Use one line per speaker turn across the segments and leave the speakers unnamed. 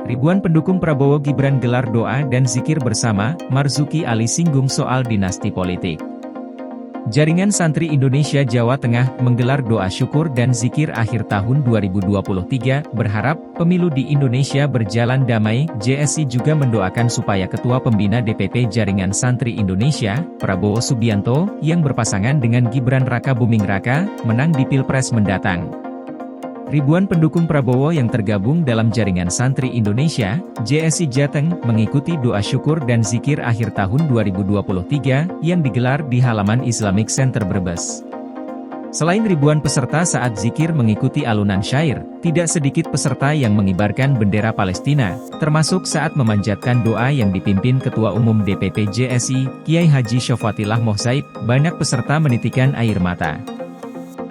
Ribuan pendukung Prabowo Gibran gelar doa dan zikir bersama, Marzuki Ali singgung soal dinasti politik. Jaringan Santri Indonesia Jawa Tengah menggelar doa syukur dan zikir akhir tahun 2023, berharap pemilu di Indonesia berjalan damai. JSI juga mendoakan supaya Ketua Pembina DPP Jaringan Santri Indonesia, Prabowo Subianto, yang berpasangan dengan Gibran Raka Buming Raka, menang di Pilpres mendatang. Ribuan pendukung Prabowo yang tergabung dalam Jaringan Santri Indonesia, JSI Jateng, mengikuti doa syukur dan zikir akhir tahun 2023, yang digelar di halaman Islamic Center Brebes. Selain ribuan peserta saat zikir mengikuti alunan syair, tidak sedikit peserta yang mengibarkan bendera Palestina, termasuk saat memanjatkan doa yang dipimpin Ketua Umum DPP JSI, Kiai Haji Syafatillah Mohsaib. Banyak peserta menitikan air mata.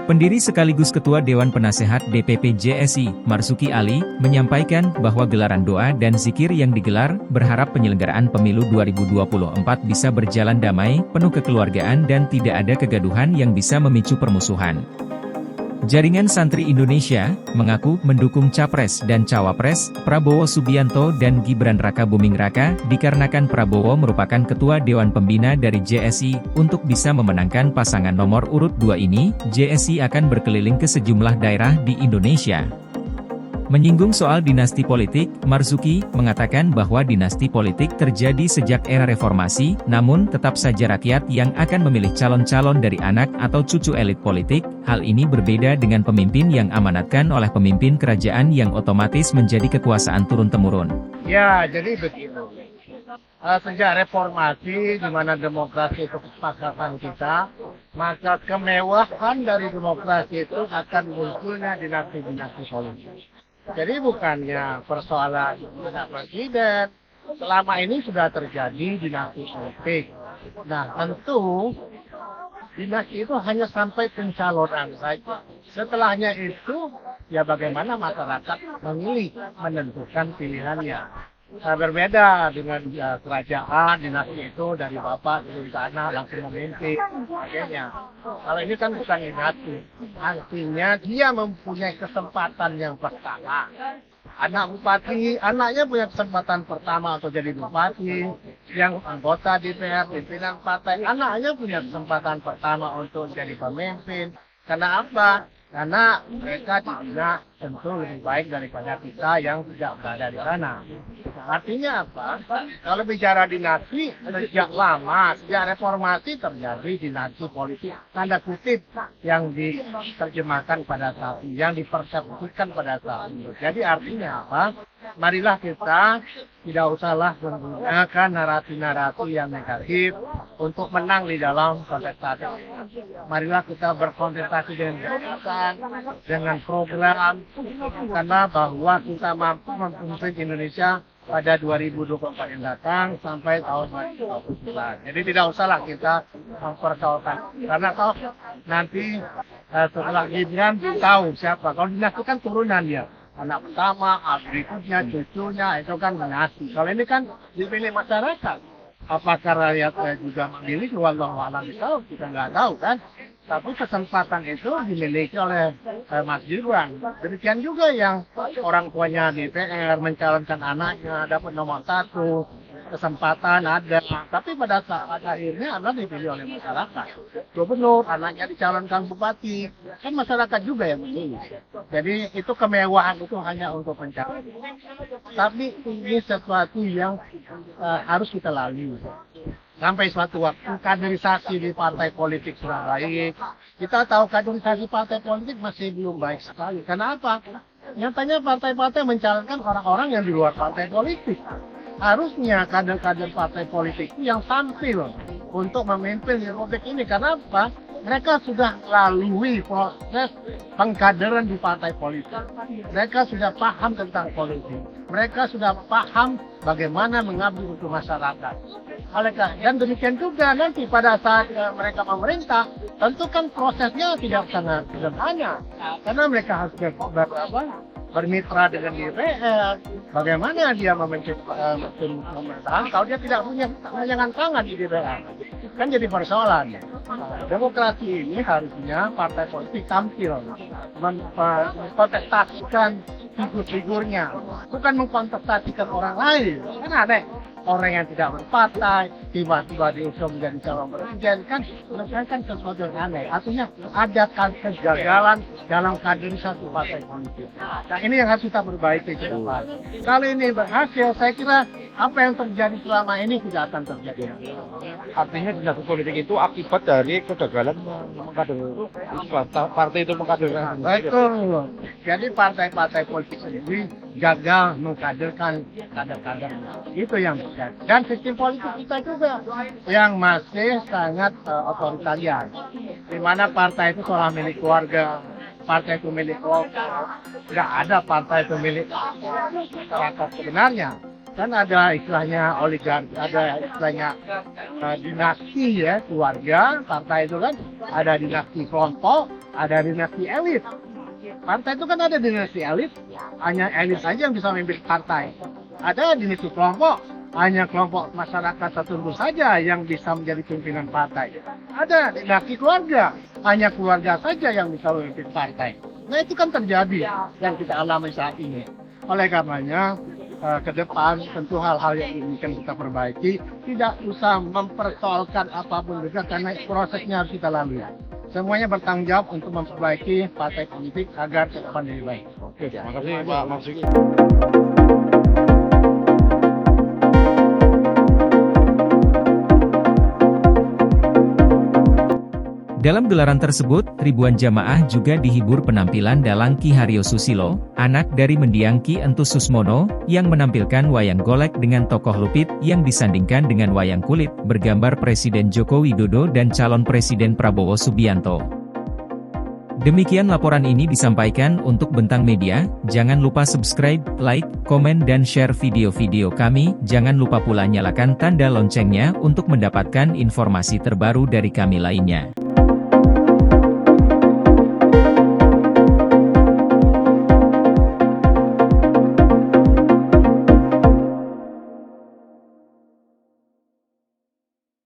Pendiri sekaligus Ketua Dewan Penasehat DPP JSI, Marzuki Ali, menyampaikan bahwa gelaran doa dan zikir yang digelar, berharap penyelenggaraan pemilu 2024 bisa berjalan damai, penuh kekeluargaan dan tidak ada kegaduhan yang bisa memicu permusuhan. Jaringan Santri Indonesia mengaku mendukung Capres dan Cawapres Prabowo Subianto dan Gibran Raka Buming Raka dikarenakan Prabowo merupakan Ketua Dewan Pembina dari JSI. Untuk bisa memenangkan pasangan nomor urut 2 ini, JSI akan berkeliling ke sejumlah daerah di Indonesia. Menyinggung soal dinasti politik, Marzuki mengatakan bahwa dinasti politik terjadi sejak era reformasi, namun tetap saja rakyat yang akan memilih calon-calon dari anak atau cucu elit politik. Hal ini berbeda dengan pemimpin yang amanatkan oleh pemimpin kerajaan yang otomatis menjadi kekuasaan turun-temurun.
Ya, jadi begitu. Sejak reformasi, di mana demokrasi itu kesepakatan kita, maka kemewahan dari demokrasi itu akan munculnya dinasti-dinasti politik. Jadi bukannya persoalan presiden, selama ini sudah terjadi dinasti politik. Nah, tentu dinasti itu hanya sampai pencalonan saja. Setelahnya itu, ya bagaimana masyarakat memilih, menentukan pilihannya. Berbeda dengan kerajaan, dinasti itu dari bapak turun ke anak langsung memimpin, sebagainya. Kalau ini kan bukan dinasti, artinya dia mempunyai kesempatan yang pertama. Anak bupati, anaknya punya kesempatan pertama untuk jadi bupati, yang anggota DPR, pimpinan partai, anaknya punya kesempatan pertama untuk jadi pemimpin. Karena apa? Karena mereka dibina tentu lebih baik daripada kita yang tidak berada di sana. Artinya apa? Kalau bicara dinasti, sejak lama, sejak reformasi terjadi dinasti politik, tanda kutip, yang diterjemahkan pada saat ini, yang dipersepsikan pada saat ini. Jadi artinya apa? Marilah kita tidak usahlah menggunakan narasi-narasi yang negatif untuk menang di dalam kontestasi. Marilah kita berkontestasi dengan gagasan, dengan program, karena bahwa kita mampu memimpin Indonesia pada 2024 yang datang sampai tahun 2029. Jadi tidak usahlah kita mempersoalkan, karena kalau nanti setelah Gibran tahu siapa. Kalau dinasti kan turunan dia. Anak pertama, berikutnya, cucunya, itu kan dinasti. Kalau ini kan dipilih masyarakat. Apakah rakyat juga memilih? Wallahu a'lam bishawab, kita nggak tahu kan. Tapi kesempatan itu dimiliki oleh Mas Gibran. Demikian juga yang orang tuanya DPR mencalonkan anaknya dapat nomor 1. Kesempatan ada, tapi pada saat akhirnya adalah dipilih oleh masyarakat. Gubernur, anaknya dicalonkan bupati, kan masyarakat juga yang memilih. Jadi itu kemewahan itu hanya untuk pencalonan. Tapi ini sesuatu yang harus kita lalui. Sampai suatu waktu kaderisasi di partai politik sudah baik. Kita tahu kaderisasi partai politik masih belum baik sekali. Kenapa? Nyatanya partai-partai mencalonkan orang-orang yang di luar partai politik. Harusnya kader-kader partai politik yang tampil untuk memimpin republik ini. Karena apa? Mereka sudah lalui proses pengkaderan di partai politik. Mereka sudah paham tentang politik. Mereka sudah paham bagaimana mengabdi untuk masyarakat. Dan demikian juga nanti pada saat mereka memerintah, tentu kan prosesnya tidak sangat sederhana. Karena mereka harus bermitra dengan DPR, bagaimana dia membentuk pemerintahan kalau dia tidak punya kemenangan tangan di DPR. Kan jadi persoalan. Demokrasi ini harusnya partai politik tampil mengkontestasikan figur-figurnya, bukan mengkontestasikan orang lain. Kan aneh, orang yang tidak berpartai tiba-tiba diusung menjadi calon presiden, kan menyelesaikan sesuatu yang aneh. Artinya ada kegagalan dalam kaderisasi partai politik. Nah, ini yang harus kita perbaiki ke depan. Kalau ini berhasil, saya kira apa yang terjadi selama ini tidak akan terjadi.
Artinya dinasti politik itu akibat dari kegagalan mengkader partai itu mengkaderkan.
Betul. Jadi partai-partai politik sendiri gagal mengkaderkan kader-kader. Itu yang terjadi. Dan sistem politik kita juga yang masih sangat otoritarian. Di mana partai itu seolah milik keluarga, partai itu milik kelompok. Tidak ada partai itu milik masyarakat sebenarnya. Kan ada istilahnya oligarki, ada istilahnya dinasti ya, keluarga, partai itu kan ada dinasti kelompok, ada dinasti elit. Partai itu kan ada dinasti elit, hanya elit saja yang bisa memimpin partai. Ada dinasti kelompok, hanya kelompok masyarakat tertentu saja yang bisa menjadi pimpinan partai. Ada dinasti keluarga, hanya keluarga saja yang bisa memimpin partai. Nah itu kan terjadi yang kita alami saat ini. Oleh karenanya, ke depan tentu hal-hal yang ingin kita perbaiki, tidak usah mempersoalkan apapun juga karena prosesnya harus kita lalui. Semuanya bertanggung jawab untuk memperbaiki partai politik agar ke depan lebih baik.
Oke, terima kasih Pak Marzuki.
Dalam gelaran tersebut, ribuan jamaah juga dihibur penampilan dalang Ki Haryo Susilo, anak dari mendiang Ki Entus Susmono, yang menampilkan wayang golek dengan tokoh lupit yang disandingkan dengan wayang kulit, bergambar Presiden Joko Widodo dan calon Presiden Prabowo Subianto. Demikian laporan ini disampaikan untuk Bentang Media. Jangan lupa subscribe, like, komen dan share video-video kami. Jangan lupa pula nyalakan tanda loncengnya untuk mendapatkan informasi terbaru dari kami lainnya.